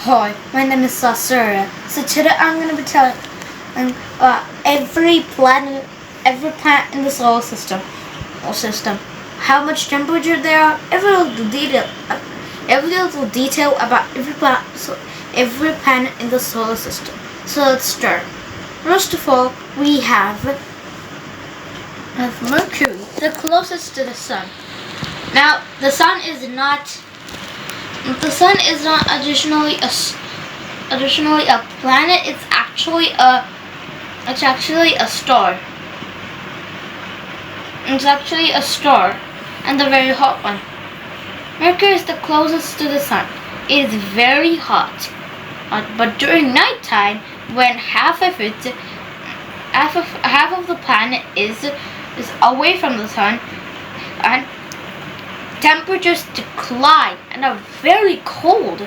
Hi, my name is Sasura. So today I'm going to be telling every planet in the solar system, how much temperature there are, every little detail about every planet in the solar system. So let's start. First of all, we have Mercury, the closest to the sun. Now, the sun is not additionally a planet. It's actually a star. It's actually a star, and a very hot one. Mercury is the closest to the sun. It is very hot, but during nighttime, when half of the planet is away from the sun, and temperatures decline and are very cold.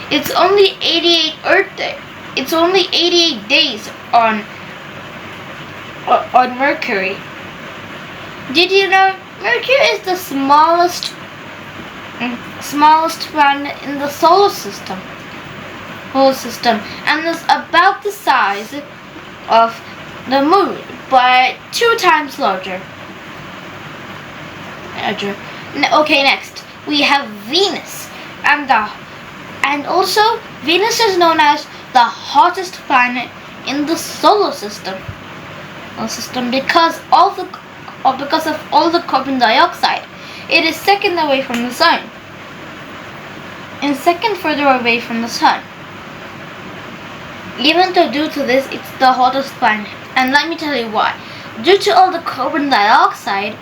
It's only 88 Earth Day. It's only 88 days on Mercury. Did you know Mercury is the smallest planet in the solar system, and is about the size of the Moon, but 2 times larger. Okay, next we have Venus, and also Venus is known as the hottest planet in the solar system because of all the carbon dioxide. It is second away from the sun, and second further away from the sun. Even though due to this, it's the hottest planet, and let me tell you why. Due to all the carbon dioxide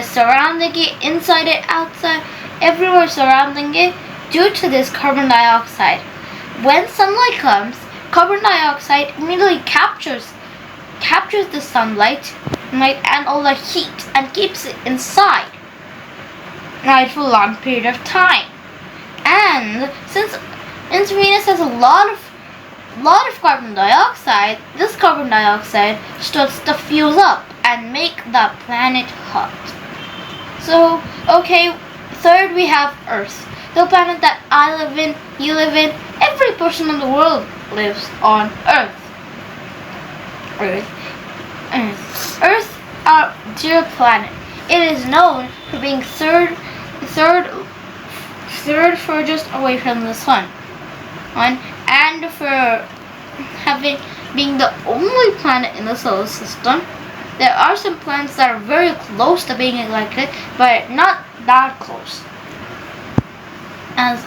surrounding it, inside it, outside, everywhere surrounding it, due to this carbon dioxide, when sunlight comes, carbon dioxide immediately captures the sunlight and all the heat and keeps it inside for a long period of time. And since Venus has a lot of carbon dioxide, this carbon dioxide starts to fuse up and make the planet hot. So, okay, third we have Earth, the planet that I live in, you live in, every person in the world lives on Earth. Earth, our dear planet. It is known for being third furthest away from the sun, and for being the only planet in the solar system. There are some planets that are very close to being like it, but not that close. As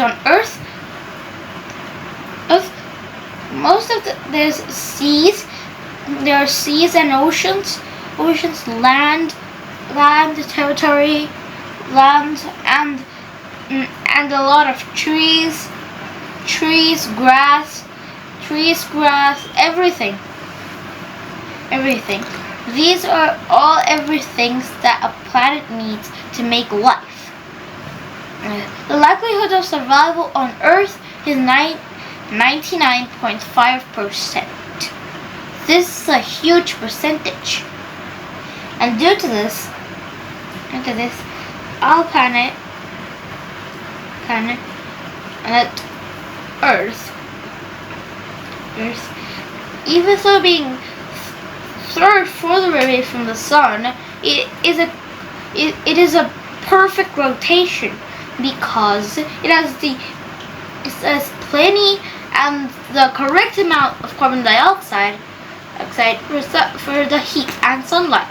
on Earth, there's seas. There are seas and oceans, land, territory, and a lot of trees, grass, everything. These are all everythings that a planet needs to make life. The likelihood of survival on Earth is 99.5%. This is a huge percentage. And due to this, our planet Earth, even though being third further away from the sun, it is a perfect rotation because it has plenty and the correct amount of carbon dioxide for the heat and sunlight.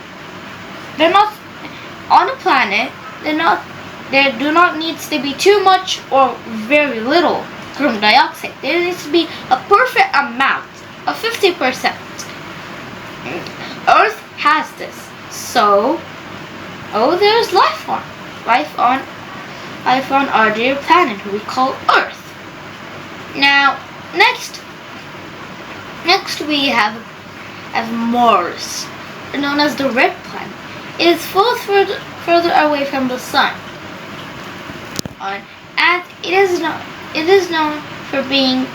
They're not on a planet. There do not needs to be too much or very little carbon dioxide. There needs to be a perfect amount of 50%. Earth has this, so there's life on our dear planet, who we call Earth. Now, next we have Mars, known as the red planet. It is further away from the sun, and it is known for being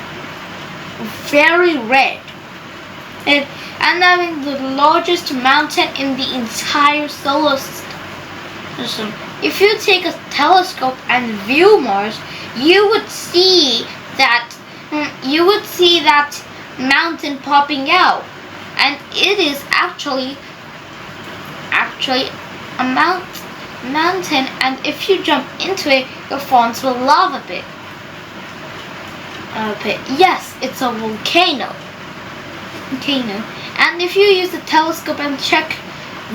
very red. And having the largest mountain in the entire solar system. If you take a telescope and view Mars, you would see that mountain popping out, and it is actually a mountain, and if you jump into it, your falls will lava pit. Yes, it's a volcano. And if you use the telescope and check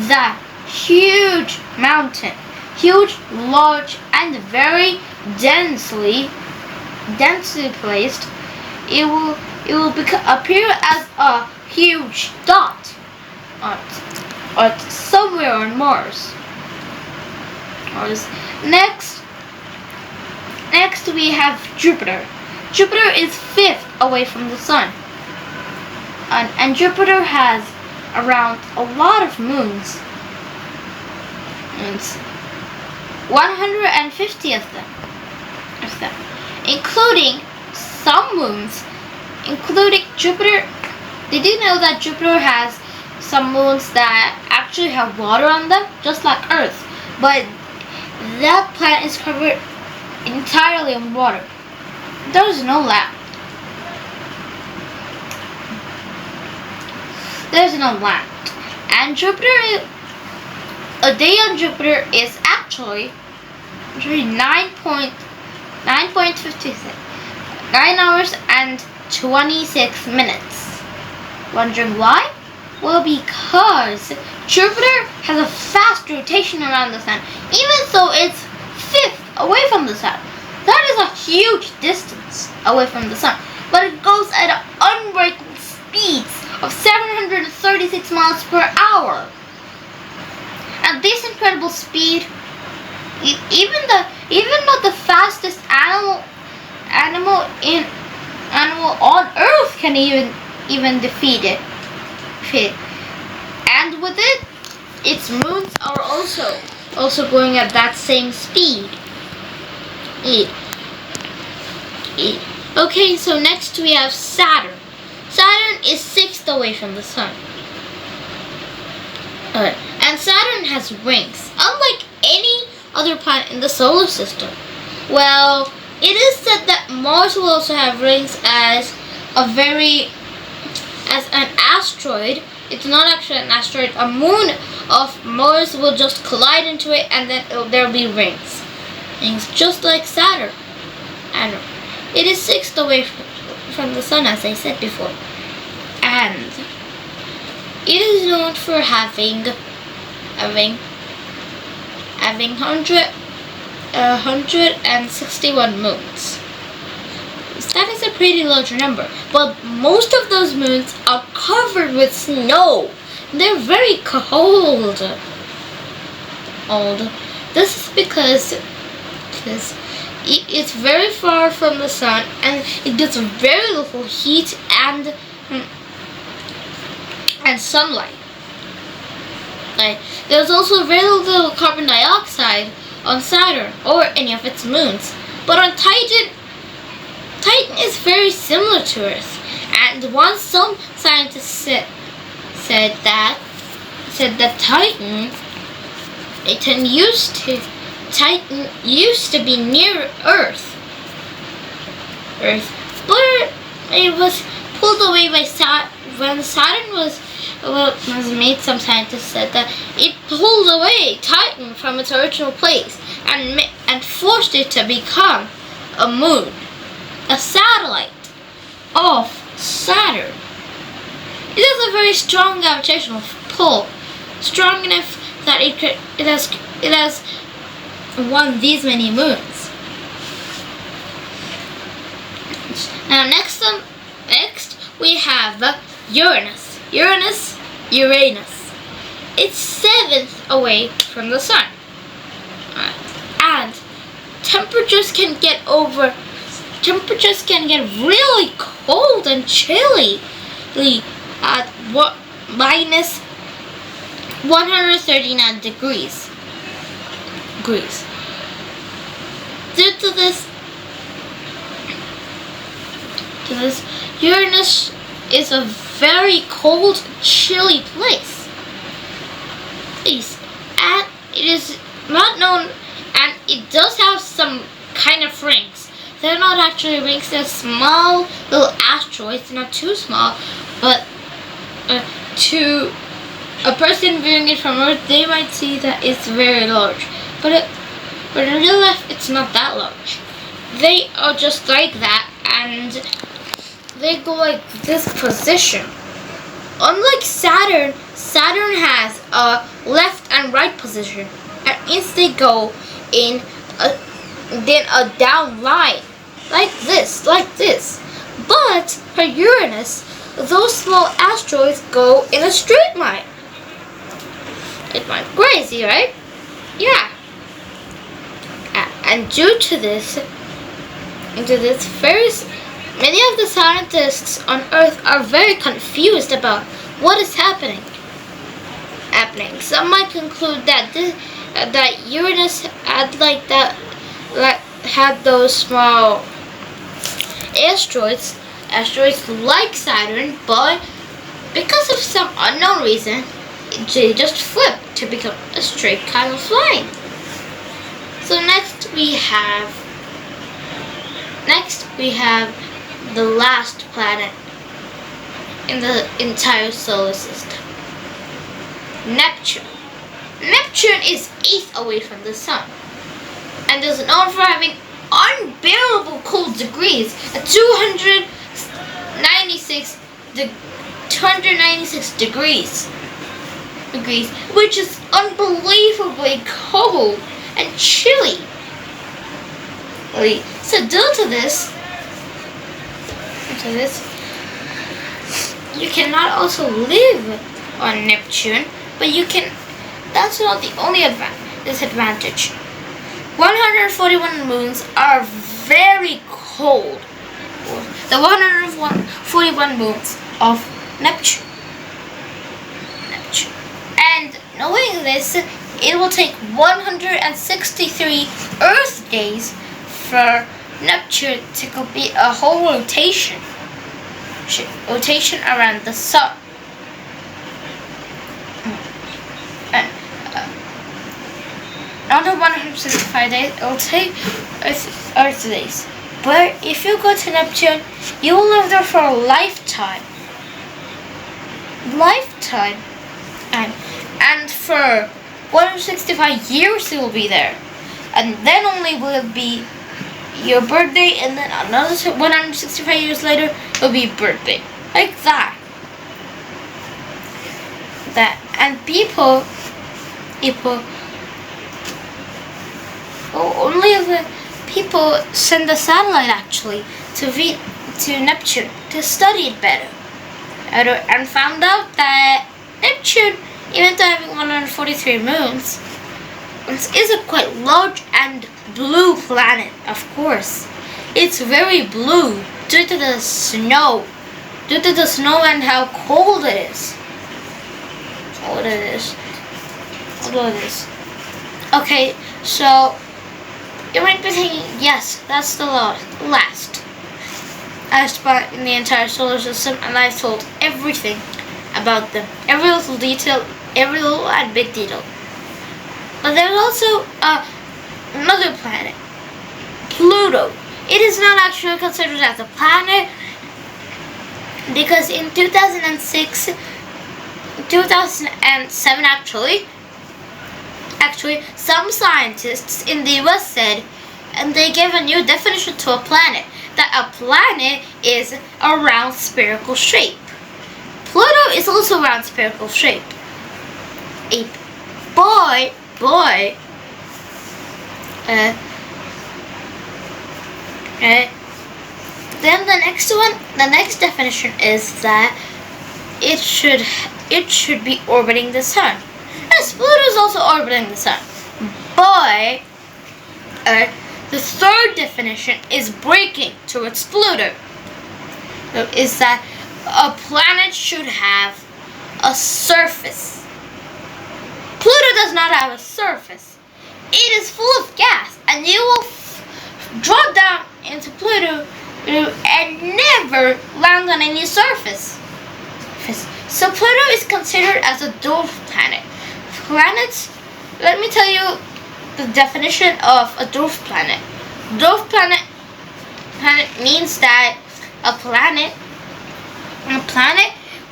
that huge mountain, huge, large, and very densely placed, it will appear as a huge dot or somewhere on Mars. Next we have Jupiter. Jupiter is 5th away from the Sun. And Jupiter has around a lot of moons. It's 150 of them, including some moons, including Jupiter. Did you know that Jupiter has some moons that actually have water on them, just like Earth? But that planet is covered entirely in water. There is no land. There's no land. And a day on Jupiter is actually 9 hours and 26 minutes. Wondering why? Well, because Jupiter has a fast rotation around the Sun, even though it's 5th away from the Sun. That is a huge distance away from the Sun, but it goes at unbreakable speeds of 736 miles per hour. And this incredible speed, even though the fastest animal on Earth can even defeat it. And with it, its moons are also going at that same speed. Okay, so next we have Saturn. Saturn is 6th away from the Sun. And Saturn has rings, unlike any other planet in the solar system. Well, it is said that Mars will also have rings as an asteroid. It's not actually an asteroid. A moon of Mars will just collide into it, and then there will be rings. Rings just like Saturn. And it is 6th away from the Sun, as I said before. And it is known for having 161 moons. That is a pretty large number, but most of those moons are covered with snow. They're very cold. This is because it's very far from the Sun, and it gets very little heat and sunlight. There's also very little carbon dioxide on Saturn or any of its moons. But on Titan is very similar to Earth. And once some scientists said that Titan used to be near Earth, but it was pulled away by when Saturn was made. Some scientists said that it pulled away Titan from its original place and forced it to become a moon, a satellite of Saturn. It has a very strong gravitational pull, strong enough that it has won these many moons. Now next we have Uranus. Uranus. It's 7th away from the Sun. And temperatures can get really cold and chilly at minus 139 degrees. Due to this, Uranus is a very cold, chilly place. And it is not known and it does have some kind of rings. They're not actually rings, they're small little asteroids, not too small, but to a person viewing it from Earth, they might see that it's very large. But in real life, it's not that large. They are just like that, and they go like this position. Unlike Saturn, Saturn has a left and right position, and instead they go in a down line, like this. But for Uranus, those small asteroids go in a straight line. It might be crazy, right? Yeah. And due to this, many of the scientists on Earth are very confused about what is happening. Some might conclude that that Uranus had those small asteroids like Saturn, but because of some unknown reason, they just flipped to become a straight kind of line. So next we have the last planet in the entire solar system, Neptune. Neptune is 8th away from the sun and is known for having unbearable cold degrees at 296 degrees, which is unbelievably cold and chilly. So due to this, you cannot also live on Neptune, but you can. That's not the only disadvantage. 141 moons are very cold. The 141 moons of Neptune. And knowing this, it will take 163 Earth days for Neptune to complete a whole rotation around the sun. And another 165 days, it will take Earth days. But if you go to Neptune, you will live there for a lifetime. And for 165 years you will be there. And then only will it be your birthday, and then another 165 years later it will be your birthday. Like that. And people send a satellite actually to Neptune to study it better, and found out that Neptune, even though having 143 moons, is a quite large and blue planet. Of course, it's very blue due to the snow and how cold it is. Okay, so you might be thinking, yes, that's the last spot in the entire solar system, and I've told everything about them, every little detail, every little and big detail. But there's also another planet, Pluto. It is not actually considered as a planet because in 2007 actually some scientists in the US said, and they gave a new definition to a planet, that a planet is a round spherical shape. Pluto is also a round spherical shape. Then the next definition is that it should be orbiting the sun. Yes, Pluto is also orbiting the sun. But the third definition is breaking towards Pluto. Is that a planet should have a surface. Pluto does not have a surface. It is full of gas, and you will drop down into Pluto and never land on any surface. So Pluto is considered as a dwarf planet. Planets, let me tell you the definition of a dwarf planet. Dwarf planet means that a planet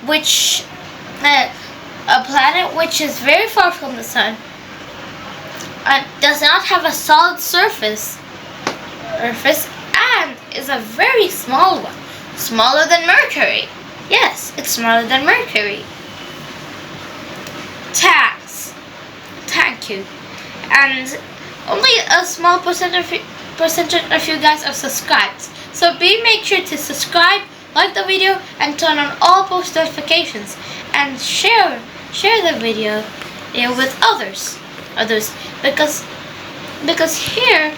which a planet which is very far from the sun and does not have a solid surface and is a very small one, smaller than Mercury. Yes, it's smaller than Mercury. Thank you. And only a small percentage of you guys are subscribed. So make sure to subscribe, like the video, and turn on all post notifications, and share the video with others because here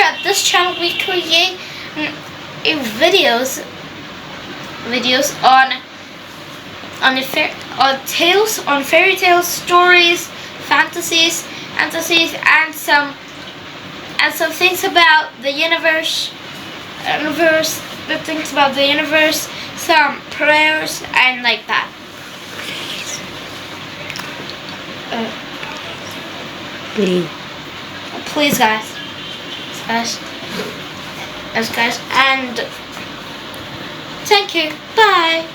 at this channel we create videos on fairy tales, stories, fantasies, and some things about the universe, some prayers and like that. Please guys, and thank you. Bye.